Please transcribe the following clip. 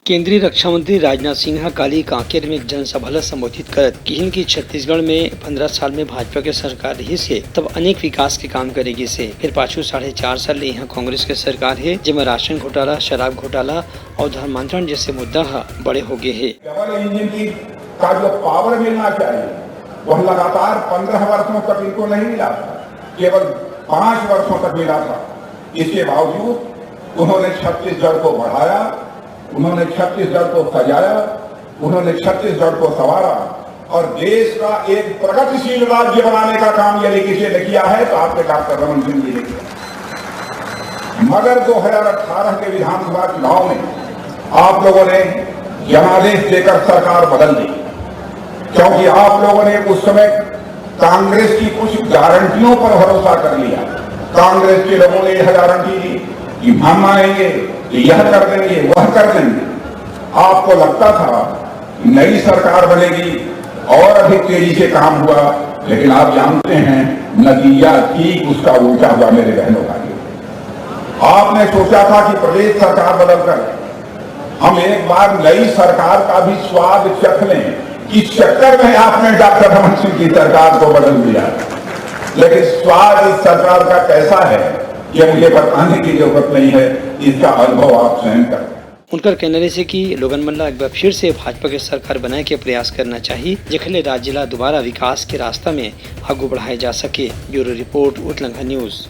केंद्रीय रक्षा मंत्री राजनाथ सिंह काली कांकेर में एक जनसभा ला संबोधित करत किहिन की छत्तीसगढ़ में 15 साल में भाजपा के सरकार रही से तब अनेक विकास के काम करेगी से फिर पाछू 4.5 साल ले यहाँ कांग्रेस के सरकार है जिसमें राशन घोटाला, शराब घोटाला और धर्मांतरण जैसे मुद्दा बड़े हो गए है। डबल इंजन की का जो पावर मिलना चाहिए वह लगातार 15 वर्षों तक इनको नहीं मिला था, केवल 5 वर्षों तक मिला था। इसके बावजूद उन्होंने छत्तीसगढ़ को बढ़ाया, उन्होंने छत्तीसगढ़ को सजाया, उन्होंने छत्तीसगढ़ को संवारा और देश का एक प्रगतिशील राज्य बनाने का काम यदि किसी ने किया है तो आपके डॉक्टर रमन सिंह जी ने किया। मगर 2018 के विधानसभा चुनाव में आप लोगों ने जनादेश देकर सरकार बदल दी, क्योंकि आप लोगों ने उस समय कांग्रेस की कुछ गारंटियों पर भरोसा कर लिया। कांग्रेस के लोगों ने यह गारंटी दी कि हम आएंगे, यह कर देंगे, वह कर देंगे। आपको लगता था नई सरकार बनेगी और अधिक तेजी से काम हुआ, लेकिन आप जानते हैं नतीजा ठीक उसका उल्टा हुआ मेरे बहनों भाइयों। आपने सोचा था कि प्रदेश सरकार बदलकर हम एक बार नई सरकार का भी स्वाद चख लें। इस चक्कर में आपने डॉक्टर रमन सिंह की सरकार को बदल दिया, लेकिन स्वाद इस सरकार का कैसा है ये मुझे बताने की जरूरत नहीं है, इसका अनुभव आप स्वयं करें। उनका कहने से कि लोगन मन ला एक बार फिर से भाजपा के सरकार बनाए के प्रयास करना चाहिए जिखले राज्य ला दोबारा विकास के रास्ता में आगू बढ़ाए जा सके। ब्यूरो रिपोर्ट, उतलंघा न्यूज।